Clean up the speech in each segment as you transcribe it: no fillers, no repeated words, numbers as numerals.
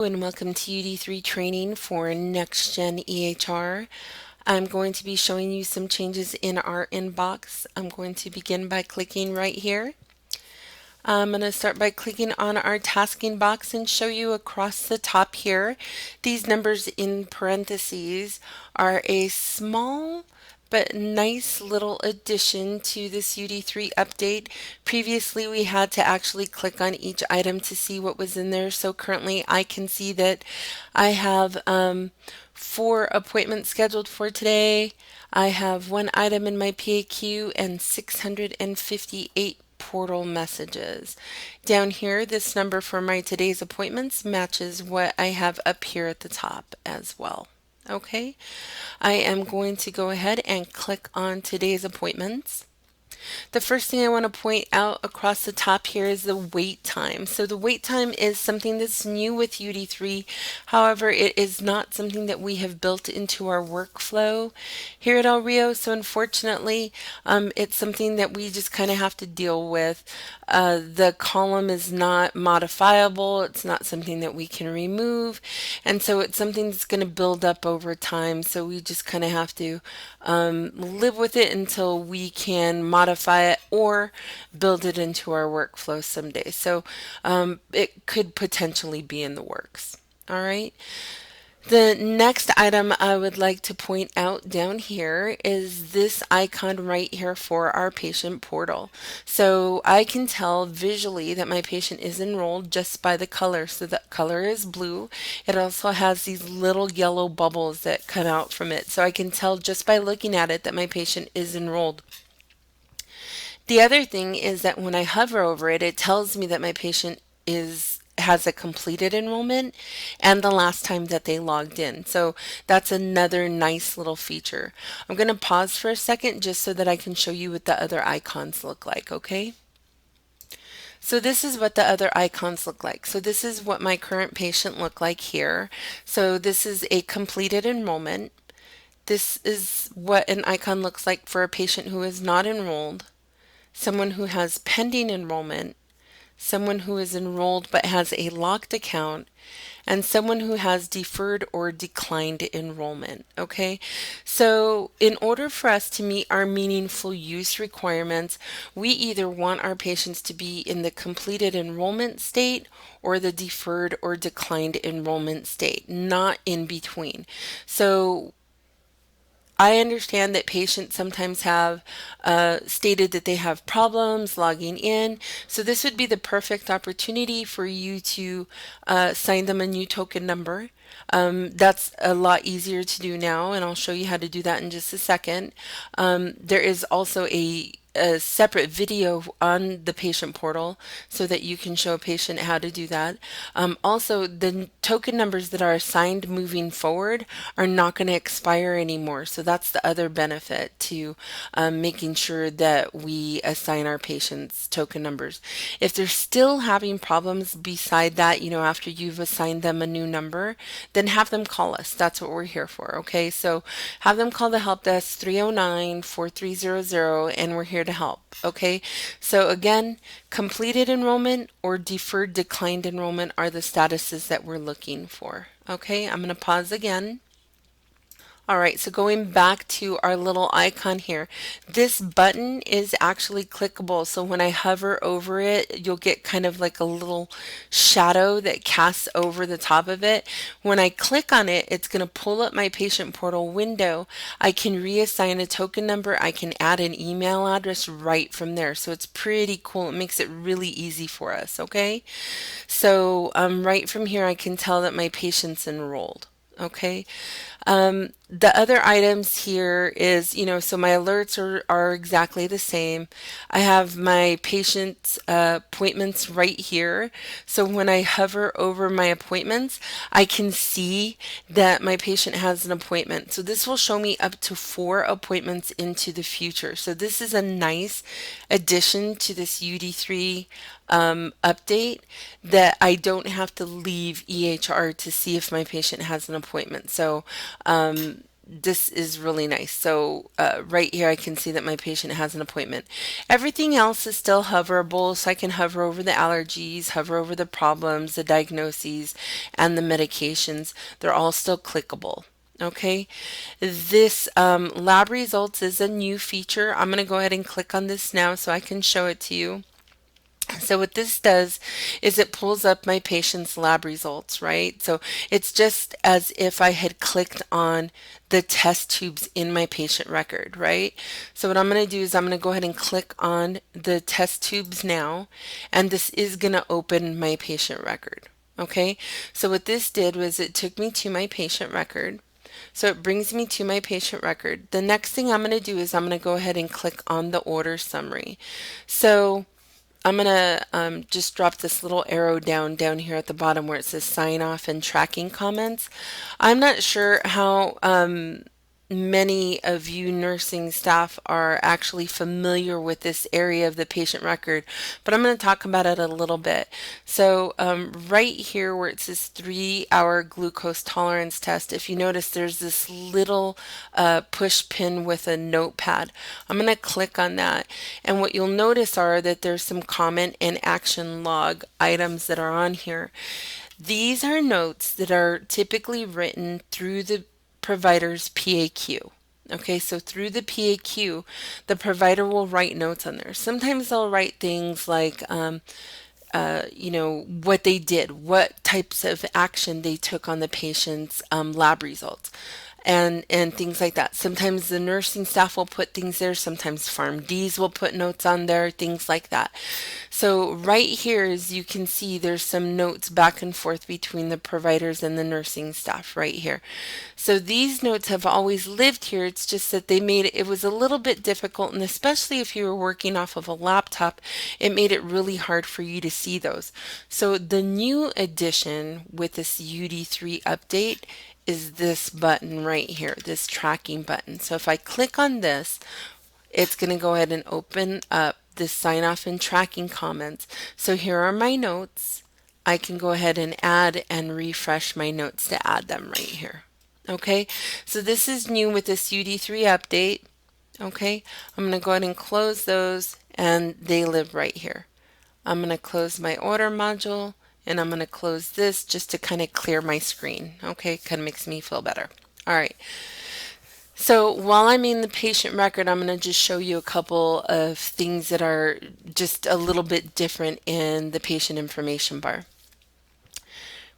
And welcome to UD3 training for Next Gen EHR. I'm going to be showing you some changes in our inbox. I'm going to begin by clicking right here. I'm going to start by clicking on our tasking box and show you across the top here. These numbers in parentheses are a small but nice little addition to this UD3 update. Previously, we had to actually click on each item to see what was in there. So currently I can see that I have 4 appointments scheduled for today. I have 1 item in my PAQ and 658 portal messages. Down here, this number for my today's appointments matches what I have up here at the top as well. Okay, I am going to go ahead and click on today's appointments. The first thing I want to point out across the top here is the wait time. So the wait time is something that's new with UD3. However, it is not something that we have built into our workflow here at El Rio. So unfortunately, it's something that we just kind of have to deal with. The column is not modifiable. It's not something that we can remove. And so it's something that's going to build up over time. So we just kind of have to live with it until we can modify it or build it into our workflow someday. So it could potentially be in the works. All right. The next item I would like to point out down here is this icon right here for our patient portal. So I can tell visually that my patient is enrolled just by the color. So the color is blue. It also has these little yellow bubbles that come out from it. So I can tell just by looking at it that my patient is enrolled. The other thing is that when I hover over it, it tells me that my patient has a completed enrollment and the last time that they logged in. So that's another nice little feature. I'm going to pause for a second just so that I can show you what the other icons look like, okay? So this is what the other icons look like. So this is what my current patient look like here. So this is a completed enrollment. This is what an icon looks like for a patient who is not enrolled, someone who has pending enrollment, someone who is enrolled but has a locked account, and someone who has deferred or declined enrollment. Okay, so in order for us to meet our meaningful use requirements, we either want our patients to be in the completed enrollment state or the deferred or declined enrollment state, not in between. So I understand that patients sometimes have stated that they have problems logging in. So this would be the perfect opportunity for you to assign them a new token number. That's a lot easier to do now, and I'll show you how to do that in just a second. There is also a separate video on the patient portal so that you can show a patient how to do that. Also, the token numbers that are assigned moving forward are not going to expire anymore. So that's the other benefit to making sure that we assign our patients token numbers. If they're still having problems beside that, after you've assigned them a new number, then have them call us. That's what we're here for. Okay, so have them call the help desk 309-4300, and we're here to help. Okay, so again, completed enrollment or deferred declined enrollment are the statuses that we're looking for. Okay, I'm going to pause again. All right, so going back to our little icon here, this button is actually clickable. So when I hover over it, you'll get kind of like a little shadow that casts over the top of it. When I click on it, it's going to pull up my patient portal window. I can reassign a token number. I can add an email address right from there. So it's pretty cool. It makes it really easy for us, okay? So right from here, I can tell that my patient's enrolled. Okay. The other items here is, so my alerts are exactly the same. I have my patient's appointments right here. So when I hover over my appointments, I can see that my patient has an appointment. So this will show me up to 4 appointments into the future. So this is a nice addition to this UD3 update, that I don't have to leave EHR to see if my patient has an appointment. So this is really nice. So right here I can see that my patient has an appointment. Everything else is still hoverable, so I can hover over the allergies, hover over the problems, the diagnoses, and the medications. They're all still clickable. Okay, this lab results is a new feature. I'm going to go ahead and click on this now so I can show it to you. So what this does is it pulls up my patient's lab results, right? So it's just as if I had clicked on the test tubes in my patient record, right? So what I'm going to do is I'm going to go ahead and click on the test tubes now, and this is going to open my patient record. Okay, so what this did was it took me to my patient record. So it brings me to my patient record. The next thing I'm going to do is I'm going to go ahead and click on the order summary. So I'm going to just drop this little arrow down here at the bottom where it says sign off and tracking comments. I'm not sure how many of you nursing staff are actually familiar with this area of the patient record, but I'm going to talk about it a little bit. So right here where it says 3-hour glucose tolerance test, if you notice there's this little push pin with a notepad. I'm going to click on that, and what you'll notice are that there's some comment and action log items that are on here. These are notes that are typically written through the provider's PAQ. Okay, so through the PAQ, the provider will write notes on there. Sometimes they'll write things like, what they did, what types of action they took on the patient's lab results. And things like that. Sometimes the nursing staff will put things there. Sometimes PharmDs will put notes on there, things like that. So right here, as you can see, there's some notes back and forth between the providers and the nursing staff right here. So these notes have always lived here. It's just that they made it was a little bit difficult, and especially if you were working off of a laptop, it made it really hard for you to see those. So the new addition with this UD3 update is this button right here, this tracking button. So if I click on this, it's going to go ahead and open up this sign off and tracking comments. So here are my notes. I can go ahead and add and refresh my notes to add them right here. Okay, so this is new with this UD3 update. Okay, I'm going to go ahead and close those, and they live right here. I'm going to close my order module, and I'm going to close this just to kind of clear my screen. Okay, kind of makes me feel better. All right. So while I'm in the patient record, I'm going to just show you a couple of things that are just a little bit different in the patient information bar.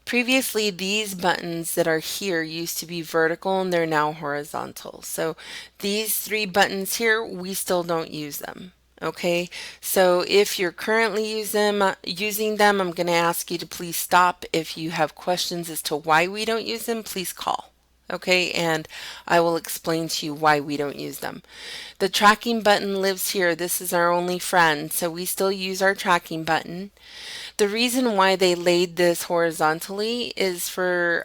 Previously, these buttons that are here used to be vertical, and they're now horizontal. So these 3 buttons here, we still don't use them. Okay, so if you're currently using them, I'm going to ask you to please stop. If you have questions as to why we don't use them, please call. Okay, and I will explain to you why we don't use them. The tracking button lives here. This is our only friend, so we still use our tracking button. The reason why they laid this horizontally is for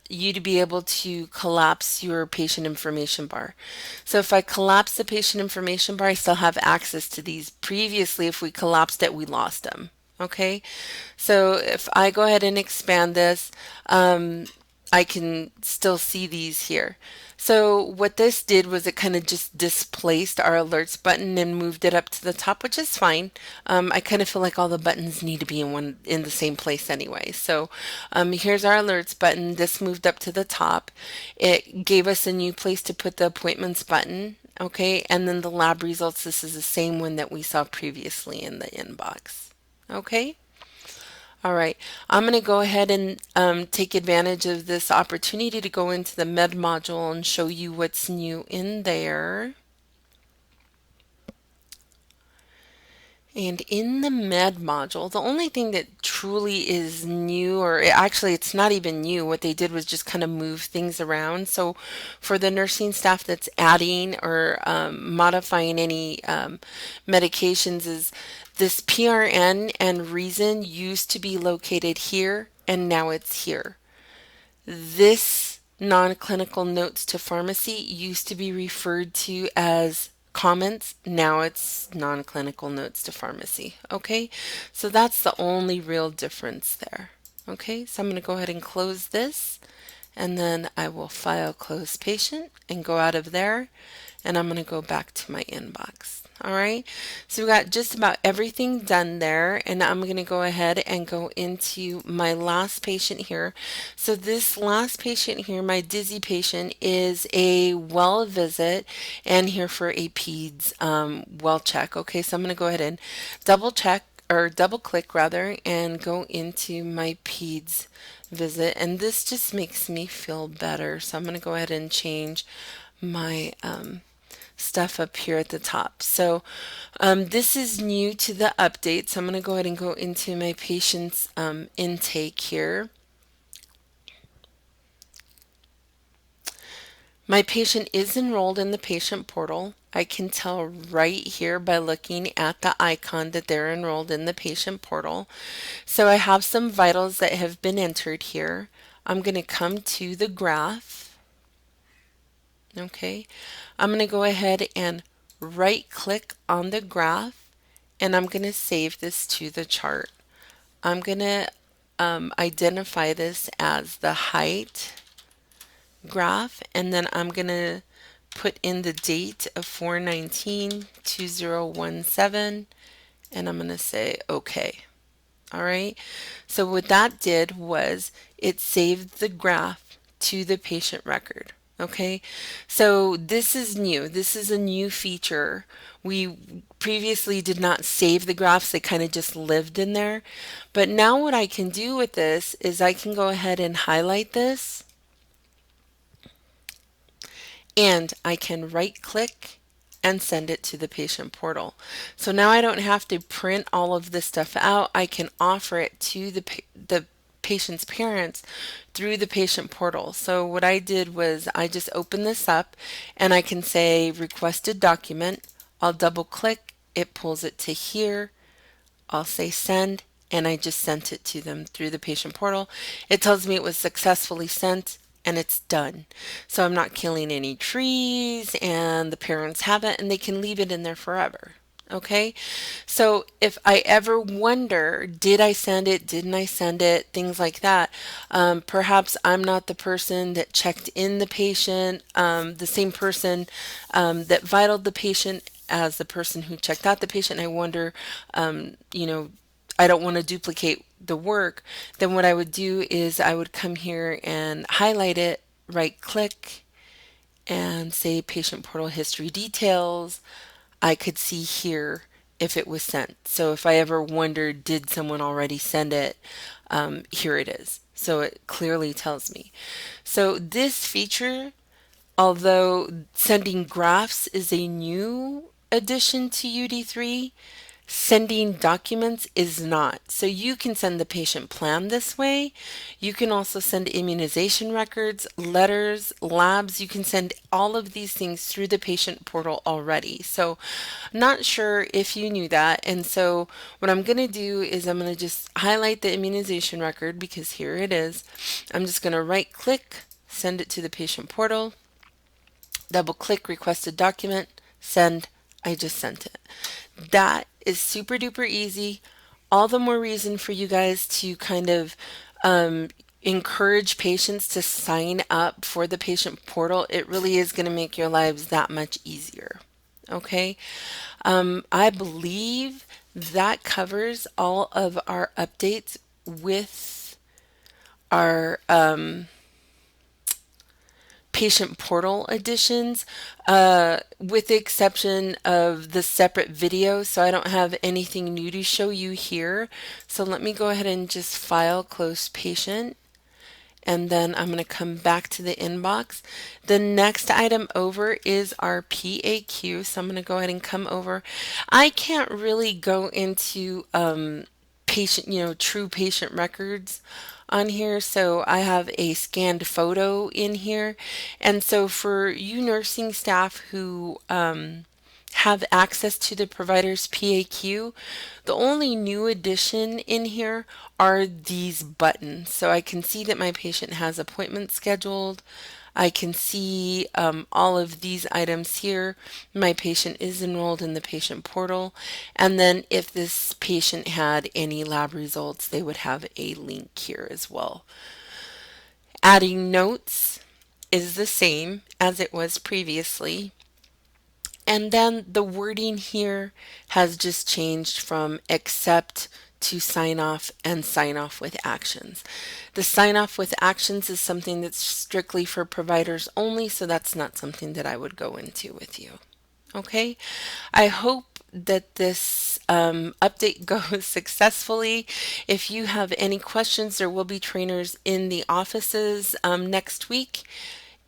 you to be able to collapse your patient information bar. So if I collapse the patient information bar, I still have access to these. Previously, if we collapsed it, we lost them. Okay, so if I go ahead and expand this, I can still see these here. So what this did was it kind of just displaced our alerts button and moved it up to the top, which is fine. I kind of feel like all the buttons need to be in the same place anyway. So here's our alerts button. This moved up to the top. It gave us a new place to put the appointments button. Okay, and then the lab results, this is the same one that we saw previously in the inbox. Okay. All right, I'm going to go ahead and take advantage of this opportunity to go into the med module and show you what's new in there. And in the med module, the only thing that truly is new, or actually it's not even new, what they did was just kind of move things around. So for the nursing staff that's adding or modifying any medications, is this PRN and reason used to be located here, and now it's here. This non-clinical notes to pharmacy used to be referred to as comments. Now it's non-clinical notes to pharmacy. Okay, so that's the only real difference there. Okay, so I'm going to go ahead and close this, and then I will file close patient and go out of there, and I'm going to go back to my inbox. All right, so we got just about everything done there, and I'm going to go ahead and go into my last patient here. So this last patient here, my dizzy patient, is a well visit and here for a peds well check. Okay, so I'm going to go ahead and double check or double click rather and go into my peds visit, and this just makes me feel better. So I'm going to go ahead and change my stuff up here at the top. So this is new to the update. So I'm going to go ahead and go into my patient's intake here. My patient is enrolled in the patient portal. I can tell right here by looking at the icon that they're enrolled in the patient portal. So I have some vitals that have been entered here. I'm going to come to the graph. Okay, I'm going to go ahead and right click on the graph, and I'm going to save this to the chart. I'm going to identify this as the height graph, and then I'm going to put in the date of 4/19/2017, and I'm going to say OK. All right, so what that did was it saved the graph to the patient record. Okay, so this is new. This is a new feature. We previously did not save the graphs, they kind of just lived in there. But now what I can do with this is I can go ahead and highlight this, and I can right click and send it to the patient portal. So now I don't have to print all of this stuff out. I can offer it to the patient's parents through the patient portal. So what I did was I just opened this up, and I can say requested document. I'll double click, it pulls it to here. I'll say send, and I just sent it to them through the patient portal. It tells me it was successfully sent and it's done. So I'm not killing any trees, and the parents have it and they can leave it in there forever. Okay, so if I ever wonder, did I send it? Didn't I send it? Things like that. Perhaps I'm not the person that checked in the patient, the same person that vitaled the patient as the person who checked out the patient. I wonder, I don't want to duplicate the work. Then what I would do is I would come here and highlight it, right click, and say patient portal history details. I could see here if it was sent. So if I ever wondered, did someone already send it? Here it is. So it clearly tells me. So this feature, although sending graphs is a new addition to UD3, sending documents is not. So you can send the patient plan this way. You can also send immunization records, letters, labs. You can send all of these things through the patient portal already. So not sure if you knew that. And so what I'm going to do is I'm going to just highlight the immunization record because here it is. I'm just going to right click, send it to the patient portal, double click requested document, send. I just sent it. That is super duper easy. All the more reason for you guys to kind of encourage patients to sign up for the patient portal. It really is going to make your lives that much easier. Okay. I believe that covers all of our updates with our patient portal additions, with the exception of the separate video. So I don't have anything new to show you here. So let me go ahead and just file close patient. And then I'm going to come back to the inbox. The next item over is our PAQ. So I'm going to go ahead and come over. I can't really go into patient, true patient records on here. So I have a scanned photo in here. And so for you nursing staff who have access to the provider's PAQ, the only new addition in here are these buttons. So I can see that my patient has appointments scheduled. I can see all of these items here. My patient is enrolled in the patient portal. And then if this patient had any lab results, they would have a link here as well. Adding notes is the same as it was previously. And then the wording here has just changed from accept to sign off and sign off with actions. The sign off with actions is something that's strictly for providers only, so that's not something that I would go into with you. Okay, I hope that this update goes successfully. If you have any questions, there will be trainers in the offices next week.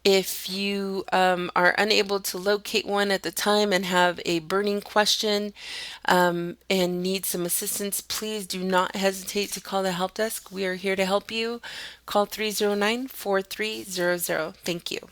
If you are unable to locate one at the time and have a burning question and need some assistance, please do not hesitate to call the help desk. We are here to help you. Call 309-4300. Thank you.